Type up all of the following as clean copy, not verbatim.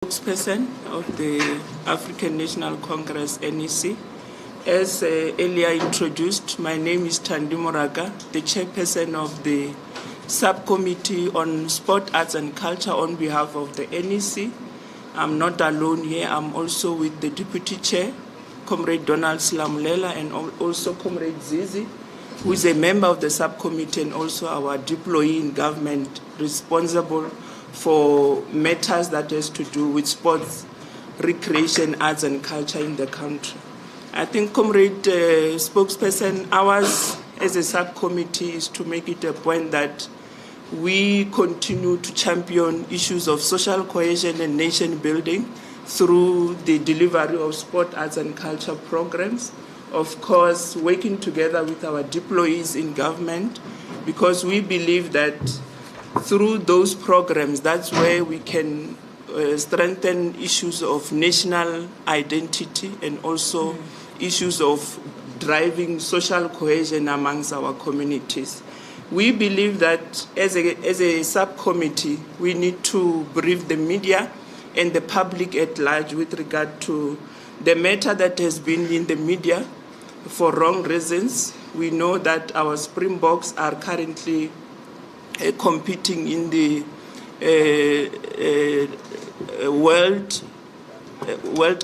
Spokesperson of the African National Congress, NEC. As earlier introduced, my name is Thandi Moraga, the chairperson of the Subcommittee on Sport, Arts and Culture on behalf of the NEC. I'm not alone here. I'm also with the Deputy Chair, Comrade Donald Slamulela, and also Comrade Zizi, who is a member of the subcommittee and also our deployee in government responsible for matters that has to do with sports, recreation, arts and culture in the country. I think, Comrade Spokesperson, ours as a subcommittee is to make it a point that we continue to champion issues of social cohesion and nation building through the delivery of sport, arts and culture programs. Of course, working together with our deployees in government, because we believe that through those programs, that's where we can strengthen issues of national identity and also issues of driving social cohesion amongst our communities. We believe that as a subcommittee, we need to brief the media and the public at large with regard to the matter that has been in the media for wrong reasons. We know that our Springboks are currently competing in the World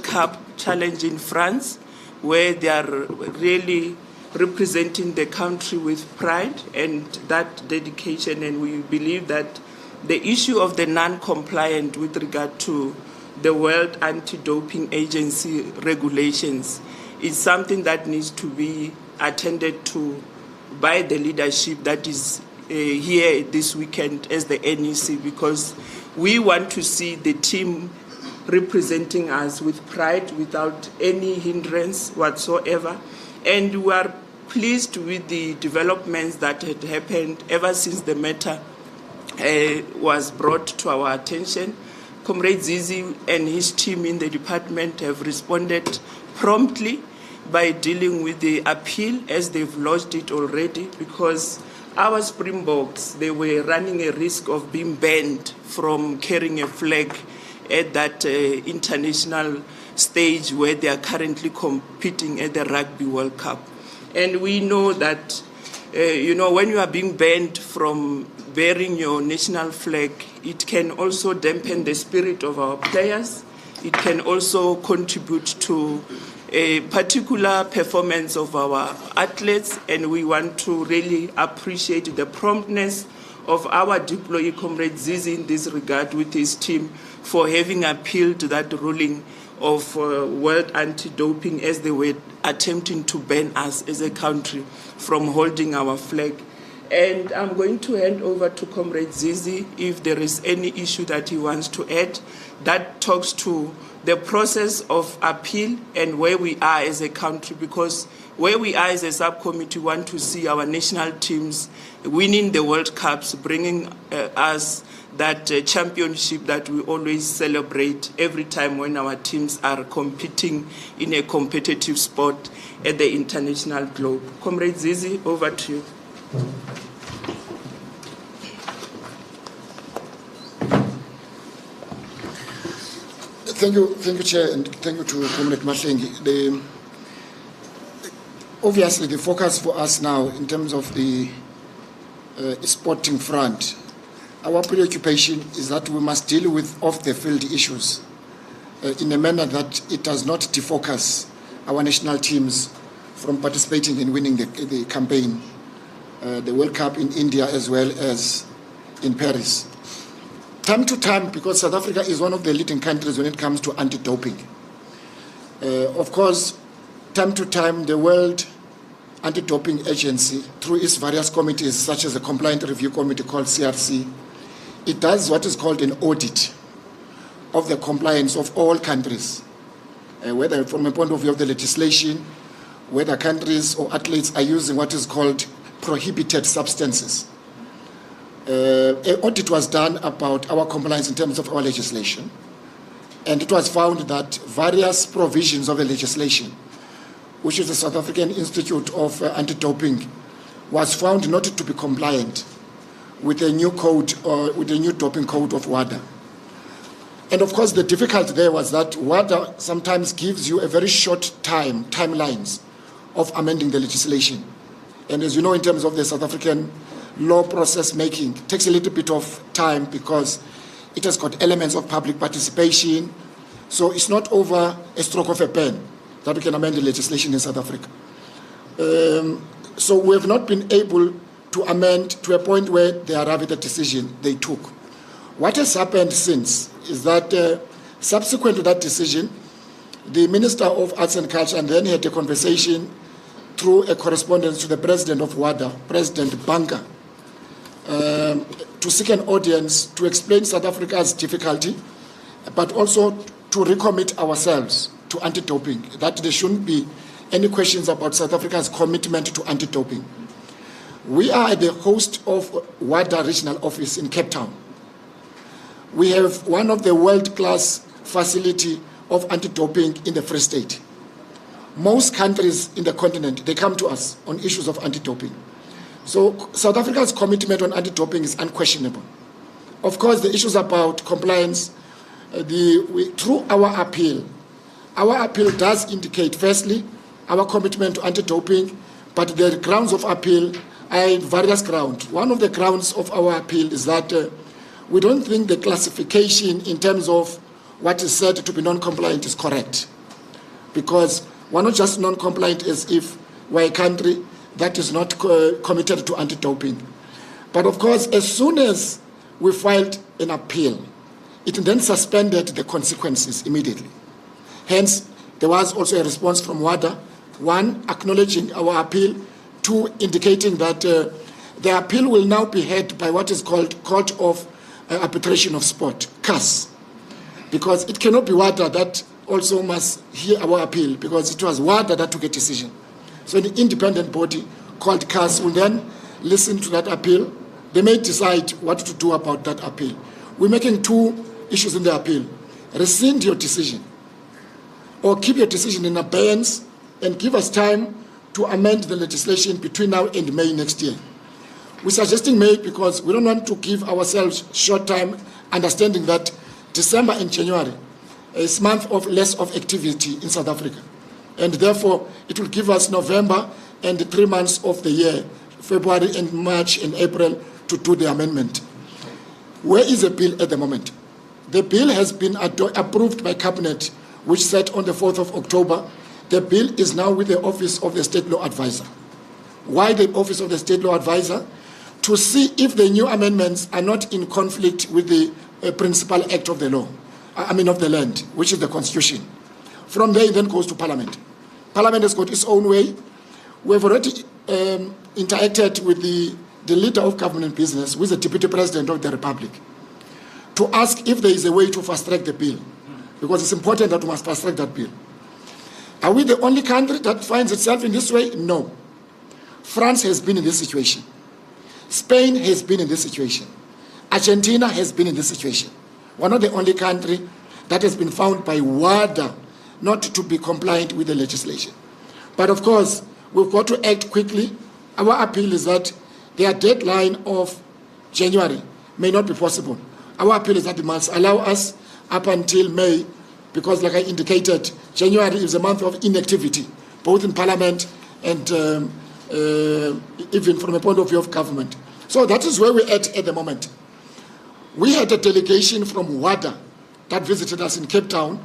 Cup challenge in France, where they are really representing the country with pride and that dedication. And we believe that the issue of the non-compliant with regard to the World Anti-Doping Agency regulations is something that needs to be attended to by the leadership that is here this weekend as the NEC, because we want to see the team representing us with pride without any hindrance whatsoever. And we are pleased with the developments that had happened ever since the matter was brought to our attention. Comrade Zizi and his team in the department have responded promptly by dealing with the appeal as they've lodged it already, because our Springboks, they were running a risk of being banned from carrying a flag at that international stage where they are currently competing at the Rugby World Cup. And we know that, when you are being banned from bearing your national flag, it can also dampen the spirit of our players. It can also contribute to a particular performance of our athletes, and we want to really appreciate the promptness of our deployee, Comrade Zizi, in this regard with his team for having appealed to that ruling of World Anti-Doping as they were attempting to ban us as a country from holding our flag. And I'm going to hand over to Comrade Zizi if there is any issue that he wants to add that talks to the process of appeal and where we are as a country, because where we are as a subcommittee want to see our national teams winning the World Cups, bringing us that championship that we always celebrate every time when our teams are competing in a competitive sport at the international globe. Comrade Zizi, over to you. Thank you, Chair, and thank you to Comrade Mahlengi. Obviously, the focus for us now in terms of the sporting front, our preoccupation is that we must deal with off-the-field issues in a manner that it does not defocus our national teams from participating in winning the campaign, the World Cup in India as well as in Paris. Time to time, because South Africa is one of the leading countries when it comes to anti-doping. Of course, time to time, the World Anti-Doping Agency, through its various committees, such as the Compliant Review Committee called CRC, it does what is called an audit of the compliance of all countries, whether from a point of view of the legislation, whether countries or athletes are using what is called prohibited substances. An audit was done about our compliance in terms of our legislation, and it was found that various provisions of the legislation, which is the South African Institute of Anti-Doping, was found not to be compliant with the new code or with the new doping code of WADA. And of course, the difficulty there was that WADA sometimes gives you a very short timelines of amending the legislation. And as you know, in terms of the South African law process making, it takes a little bit of time because it has got elements of public participation. So it's not over a stroke of a pen that we can amend the legislation in South Africa. So we have not been able to amend to a point where they arrive at a decision they took. What has happened since is that subsequent to that decision, the Minister of Arts and Culture and then had a conversation through a correspondence to the President of WADA, President Banker, to seek an audience to explain South Africa's difficulty, but also to recommit ourselves to anti-doping, that there shouldn't be any questions about South Africa's commitment to anti-doping. We are the host of WADA Regional Office in Cape Town. We have one of the world-class facility of anti-doping in the Free State. Most countries in the continent, they come to us on issues of anti-doping. So South Africa's commitment on anti-doping is unquestionable. Of course, the issues about compliance, through our appeal does indicate, firstly, our commitment to anti-doping, but the grounds of appeal are various grounds. One of the grounds of our appeal is that we don't think the classification in terms of what is said to be non-compliant is correct. Because we're not just non-compliant as if we're a country that is not committed to anti-doping. But of course, as soon as we filed an appeal, it then suspended the consequences immediately. Hence, there was also a response from WADA, one, acknowledging our appeal, two, indicating that the appeal will now be heard by what is called Court of Arbitration of Sport, CAS, because it cannot be WADA that also must hear our appeal, because it was WADA that took a decision. So an independent body called CAS will then listen to that appeal. They may decide what to do about that appeal. We're making two issues in the appeal. Rescind your decision, or keep your decision in abeyance and give us time to amend the legislation between now and May next year. We're suggesting May because we don't want to give ourselves short time, understanding that December and January is a month of less of activity in South Africa. And therefore, it will give us November and the 3 months of the year, February and March and April, to do the amendment. Where is the bill at the moment? The bill has been approved by Cabinet, which sat on the 4th of October. The bill is now with the Office of the State Law Advisor. Why the Office of the State Law Advisor? To see if the new amendments are not in conflict with the principal act of the law, of the land, which is the Constitution. From there, it then goes to Parliament. Parliament has got its own way. We have already interacted with the leader of government business, who is the Deputy President of the Republic, to ask if there is a way to fast-track the bill, because it's important that we must fast-track that bill. Are we the only country that finds itself in this way? No. France has been in this situation. Spain has been in this situation. Argentina has been in this situation. We're not the only country that has been found by WADA not to be compliant with the legislation. But of course, we've got to act quickly. Our appeal is that their deadline of January may not be possible. Our appeal is that they must allow us up until May, because like I indicated, January is a month of inactivity, both in Parliament and even from a point of view of government. So that is where we're at the moment. We had a delegation from WADA that visited us in Cape Town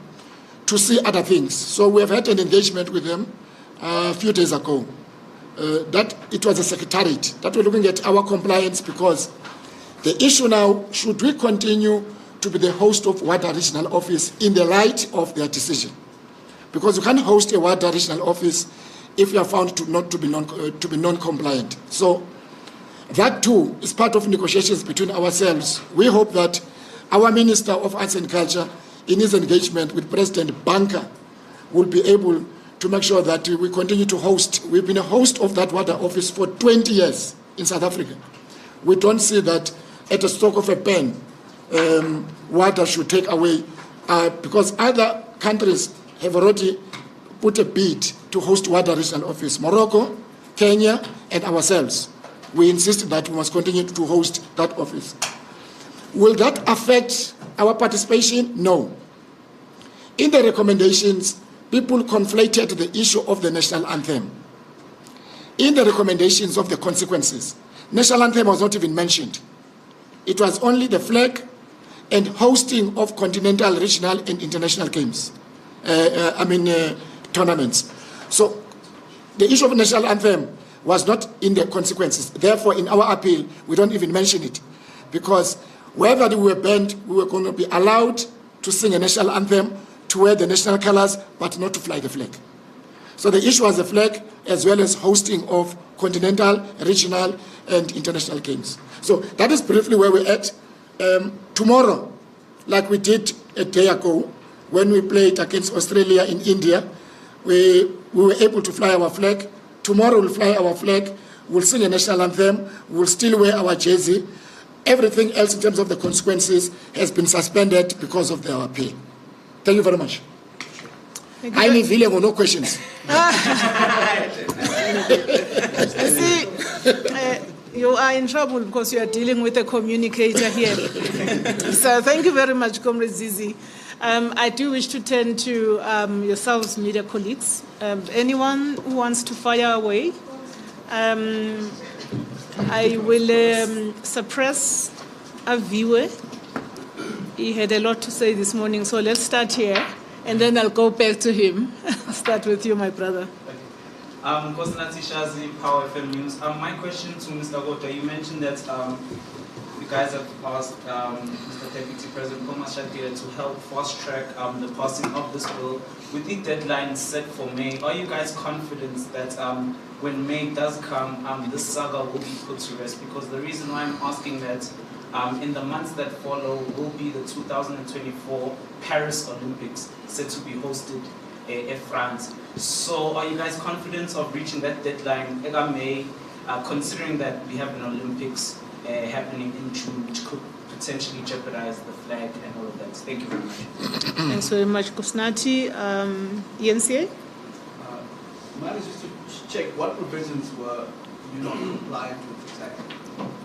to see other things. So we have had an engagement with them a few days ago. That it was a secretariat that we're looking at our compliance, because the issue now, should we continue to be the host of WADA Regional Office in the light of their decision? Because you can't host a WADA Regional Office if you are found to be non-compliant. So that too is part of negotiations between ourselves. We hope that our Minister of Arts and Culture, in his engagement with President Banker, will be able to make sure that we continue to host. We've been a host of that WADA office for 20 years in South Africa. We don't see that at a stroke of a pen, WADA should take away, because other countries have already put a bid to host WADA regional office. Morocco, Kenya, and ourselves. We insist that we must continue to host that office. Will that affect Our participation, no. In the recommendations, people conflated the issue of the national anthem. In the recommendations of the consequences, national anthem was not even mentioned. It was only the flag and hosting of continental, regional, and international games. Tournaments. So the issue of national anthem was not in the consequences. Therefore, in our appeal, we don't even mention it. Because whether we were banned, we were going to be allowed to sing a national anthem, to wear the national colors, but not to fly the flag. So the issue was the flag, as well as hosting of continental, regional, and international games. So that is briefly where we're at. Tomorrow, like we did a day ago, when we played against Australia in India, we were able to fly our flag. Tomorrow we'll fly our flag, we'll sing a national anthem, we'll still wear our jersey. Everything else in terms of the consequences has been suspended because of our appeal. Thank you very much. I leave here with no questions. See, you are in trouble because you are dealing with a communicator here. So thank you very much, Comrade Zizi. I do wish to turn to yourselves, media colleagues. Anyone who wants to fire away? I will suppress a viewer. He had a lot to say this morning, so let's start here, and then I'll go back to him. I'll start with you, my brother. Kosnati Shazi, Power FM News. My question to Mr. Gota, you mentioned that you guys have asked Mr. Deputy President Thomas Shakira to help fast-track the passing of this bill. With the deadline set for May, are you guys confident that when May does come, this saga will be put to rest? Because the reason why I'm asking that, in the months that follow will be the 2024 Paris Olympics, set to be hosted in France. So are you guys confident of reaching that deadline in May, considering that we have an Olympics happening in June, which could potentially jeopardize the flag and all of that? Thank you very much. Thanks very much, Kosnati. ENCA? Mine is just to check what provisions were you not compliant with exactly?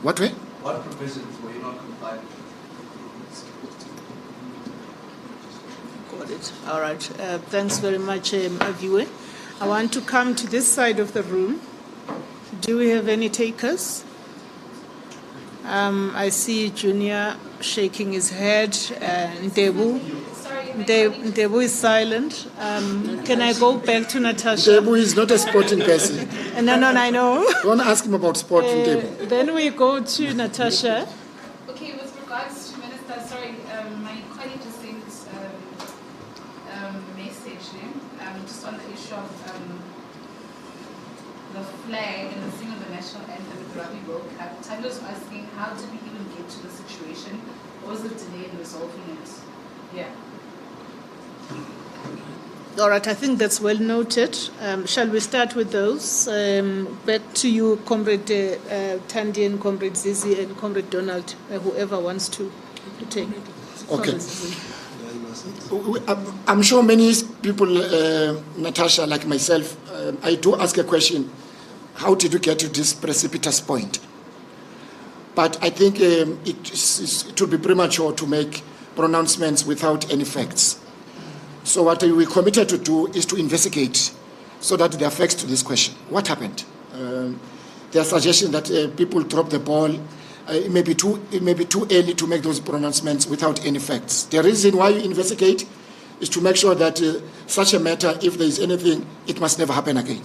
What way? What provisions were you not compliant with? Got it. All right. Thanks very much, Aviwe. I want to come to this side of the room. Do we have any takers? I see Junior shaking his head. Ndebu is silent. Can I go back to Natasha? Ndebu is not a sporting person. No, I know. Don't ask him about sport, Ndebu. Then we go to Natasha. Okay, with regards to Minister, my colleague just sent message just on the issue of the flag and the singing of the national anthem at the Rugby World Cup. I'm just asking, how did we even get to the situation? What was the delay in resolving it? Yeah. All right, I think that's well noted. Shall we start with those? Back to you, Comrade Tandian, Comrade Zizi, and Comrade Donald, whoever wants to take it. Okay. I'm sure many people, Natasha, like myself, I do ask a question, how did you get to this precipitous point? But I think it would be premature to make pronouncements without any facts. So what we committed to do is to investigate so that there are facts to this question. What happened? There are suggestions that people dropped the ball. It may be too early to make those pronouncements without any facts. The reason why you investigate is to make sure that such a matter, if there is anything, it must never happen again.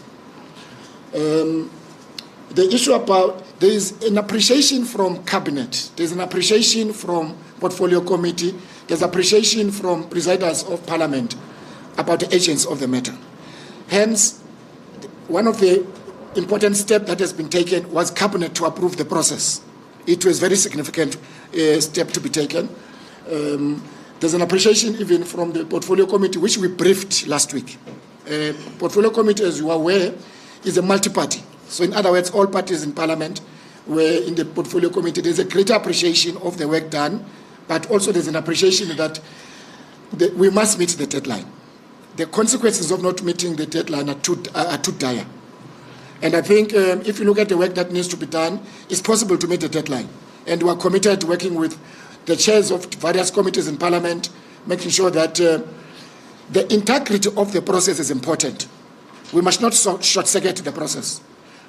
The issue about, there is an appreciation from Cabinet, there's an appreciation from Portfolio Committee, there's appreciation from presiders of Parliament about the agents of the matter. Hence, one of the important steps that has been taken was Cabinet to approve the process. It was a very significant step to be taken. There's an appreciation even from the Portfolio Committee, which we briefed last week. Portfolio Committee, as you are aware, is a multi-party. So in other words, all parties in Parliament were in the Portfolio Committee. There's a greater appreciation of the work done, but also there's an appreciation that we must meet the deadline. The consequences of not meeting the deadline are too dire. And I think if you look at the work that needs to be done, it's possible to meet the deadline. And we are committed to working with the chairs of various committees in Parliament, making sure that the integrity of the process is important. We must not short-circuit the process.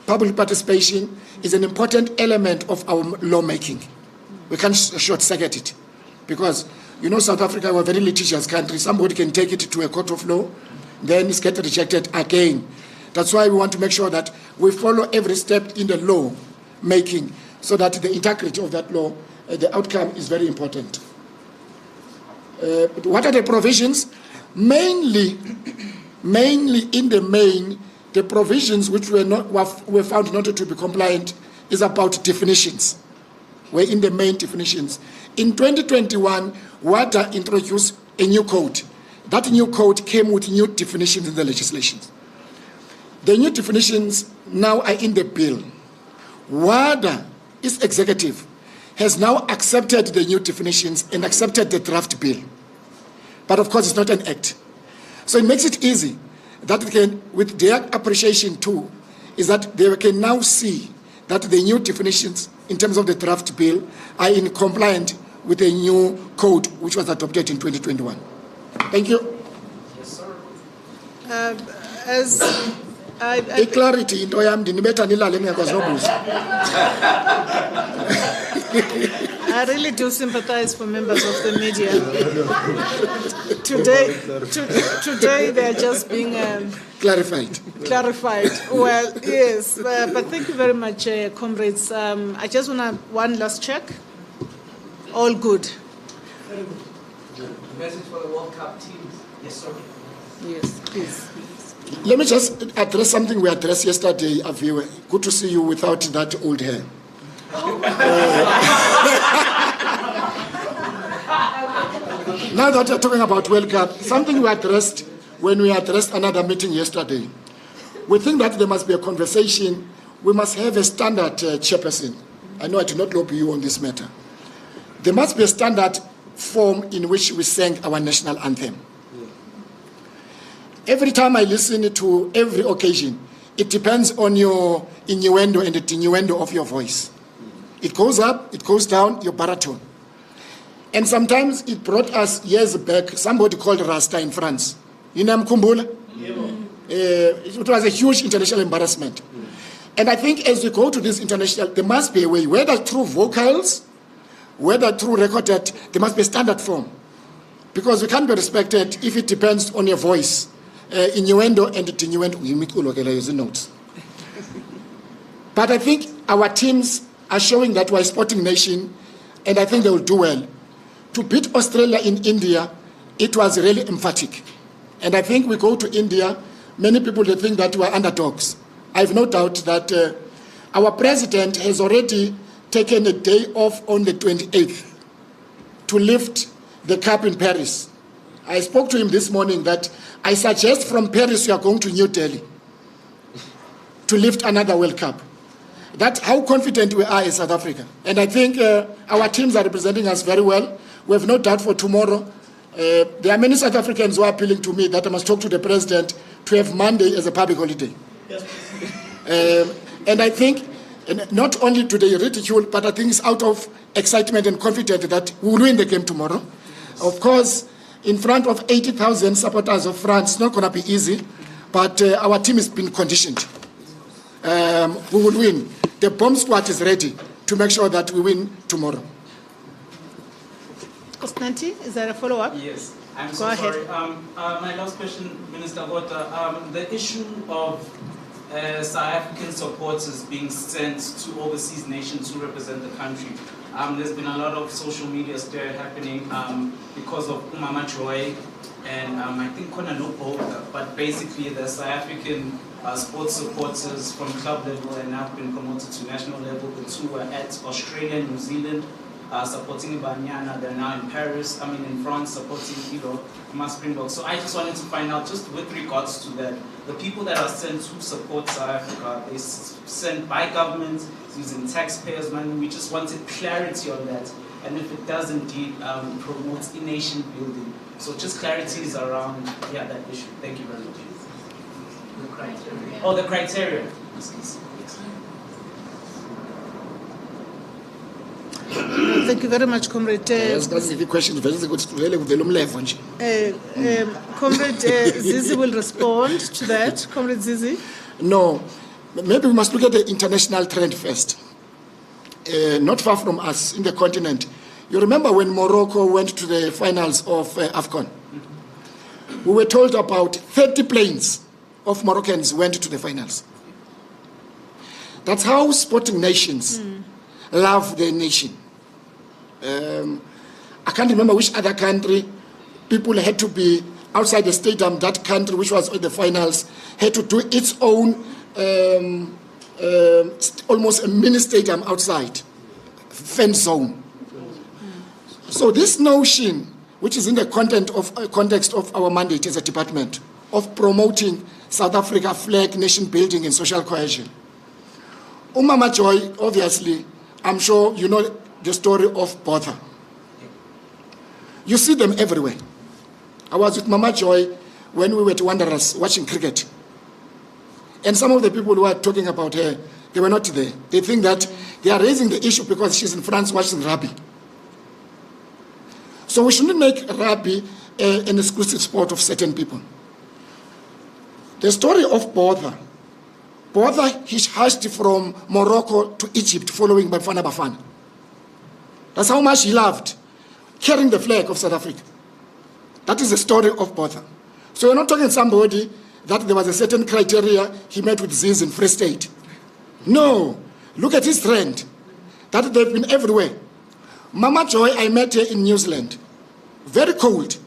Public participation is an important element of our lawmaking. We can't short-circuit it because, you know, South Africa, we're a very litigious country. Somebody can take it to a court of law, then it's get rejected again. That's why we want to make sure that we follow every step in the law making so that the integrity of that law, the outcome is very important. What are the provisions? Mainly in the main, the provisions which were found not to be compliant is about definitions. We're in the main definitions. In 2021, WADA introduced a new code. That new code came with new definitions in the legislation. The new definitions now are in the bill. WADA, its executive, has now accepted the new definitions and accepted the draft bill. But of course, it's not an act. So it makes it easy that it can, with their appreciation too, is that they can now see that the new definitions in terms of the draft bill are in compliant with the new code which was adopted in 2021. Thank you. Yes, sir. Clarity into I really do sympathize for members of the media. Today they're just being clarified. Well, yes, but thank you very much, comrades. I just want one last check. All good. Message for the World Cup teams. Yes, sir. Yes, please. Let me just address something we addressed yesterday, Aviwe. Good to see you without that old hair. Now that you're talking about World Cup, something we addressed when we addressed another meeting yesterday. We think that there must be a conversation. We must have a standard chairperson. I know I do not lobby you on this matter. There must be a standard form in which we sing our national anthem. Every time I listen to every occasion, it depends on your innuendo and the diminuendo of your voice. It goes up, it goes down, your baritone. And sometimes it brought us years back, somebody called Rasta in France. You know Mkumbula? It was a huge international embarrassment. And I think as we go to this international, there must be a way, whether through vocals, whether through recorded, there must be a standard form. Because we can't be respected if it depends on your voice. Innuendo and diminuendo, notes. But I think our teams are showing that we're a sporting nation, and I think they will do well. To beat Australia in India, it was really emphatic. And I think we go to India, many people they think that we're underdogs. I have no doubt that our president has already taken a day off on the 28th to lift the cup in Paris. I spoke to him this morning that I suggest from Paris you are going to New Delhi to lift another World Cup. That's how confident we are in South Africa. And I think our teams are representing us very well. We have no doubt for tomorrow. There are many South Africans who are appealing to me that I must talk to the president to have Monday as a public holiday. Yes. And I think not only do they ridicule, but I think it's out of excitement and confidence that we will win the game tomorrow. Of course, in front of 80,000 supporters of France, it's not going to be easy, but our team has been conditioned. We will win. The bomb squad is ready to make sure that we win tomorrow. Konstanty, is there a follow-up? Yes, I'm Go so ahead. sorry. My last question, Minister Gota, the issue of South African supporters being sent to overseas nations to represent the country. There's been a lot of social media stir happening because of Umama Joy and I think Kona no Boda, but basically the South African sports supporters from club level and have been promoted to national level. The two were at Australia and New Zealand supporting Banyana. They're now in Paris, in France supporting Springboks. So I just wanted to find out, just with regards to that, the people that are sent to support South Africa, they sent by government, using taxpayers' money. We just wanted clarity on that, and if it does indeed promote nation building. So just clarities around that issue. Thank you very much. The criteria. Oh, the criteria. Thank you very much, Comrade. Yes, that's the question. Comrade Zizi will respond to that. Comrade Zizi? No, maybe we must look at the international trend first. Not far from us in the continent. You remember when Morocco went to the finals of AFCON? We were told about 30 planes of Moroccans went to the finals. That's how sporting nations love their nation. I can't remember which other country people had to be outside the stadium. That country, which was in the finals, had to do its own almost a mini stadium outside, fan zone. So this notion, which is in the context of our mandate as a department, of promoting South Africa flag, nation building and social cohesion. Mama Joy, obviously, I'm sure you know the story of Botha. You see them everywhere. I was with Mama Joy when we were at Wanderers watching cricket. And some of the people who are talking about her, they were not there. They think that they are raising the issue because she's in France watching rugby. So we shouldn't make rugby an exclusive sport of certain people. The story of Botha, he hashed from Morocco to Egypt following Bafana Bafana. That's how much he loved carrying the flag of South Africa. That is the story of Botha. So you're not talking somebody that there was a certain criteria he met with Ziz in Free State. No, look at his trend. That they've been everywhere. Mama Joy, I met her in New Zealand. Very cold,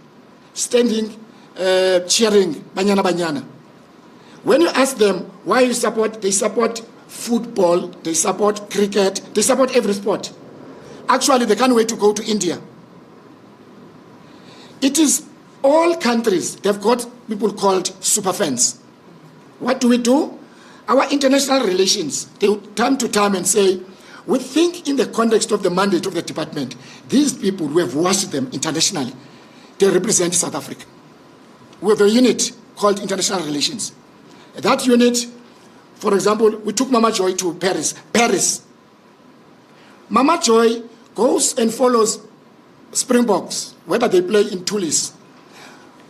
standing, cheering, Banyana Banyana. When you ask them why you support, they support football, they support cricket, they support every sport. Actually, they can't wait to go to India. It is all countries, they've got people called super fans. What do? Our international relations, they time to time and say, we think in the context of the mandate of the department, these people, we have watched them internationally. They represent South Africa. We have a unit called International Relations. That unit, for example, we took Mama Joy to Paris. Mama Joy goes and follows Springboks, whether they play in Toulouse.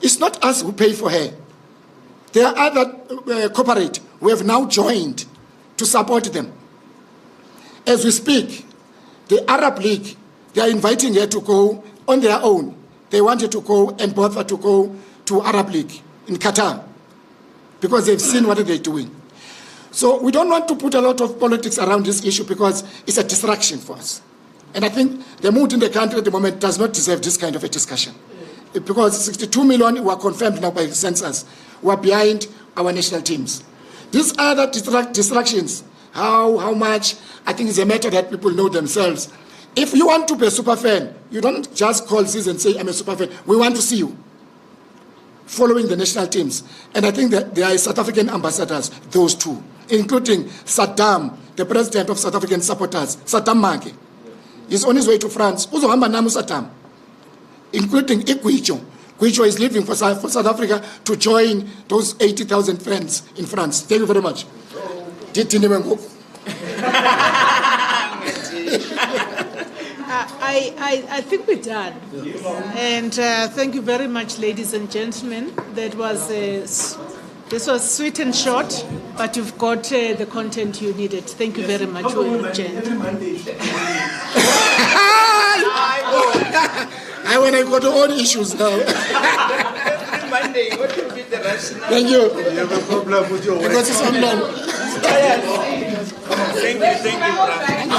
It's not us who pay for her. There are other corporate who have now joined to support them. As we speak, the Arab League, they are inviting her to go on their own. They wanted to go and bother to go to Arab League in Qatar because they've seen what they're doing. So we don't want to put a lot of politics around this issue because it's a distraction for us. And I think the mood in the country at the moment does not deserve this kind of a discussion. Because 62 million were confirmed now by the census were behind our national teams. These other distractions, how much, I think it's a matter that people know themselves. If you want to be a super fan, you don't just call this and say, I'm a super fan. We want to see you following the national teams. And I think that there are South African ambassadors, those two, including Saddam, the president of South African supporters, Saddam Mage. He's on his way to France. Uzohamba namu Saddam, including Igwijo. Gwijo is leaving for South Africa to join those 80,000 friends in France. Thank you very much. I think we're done. And thank you very much, ladies and gentlemen. That was this was sweet and short, but you've got the content you needed. Thank you very much, Jen. I want to go to all issues now. Every Monday, what will be the rationale? Thank you. You have a problem with your Because it's on now. Thank you, Brad.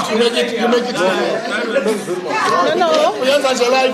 You make it. No.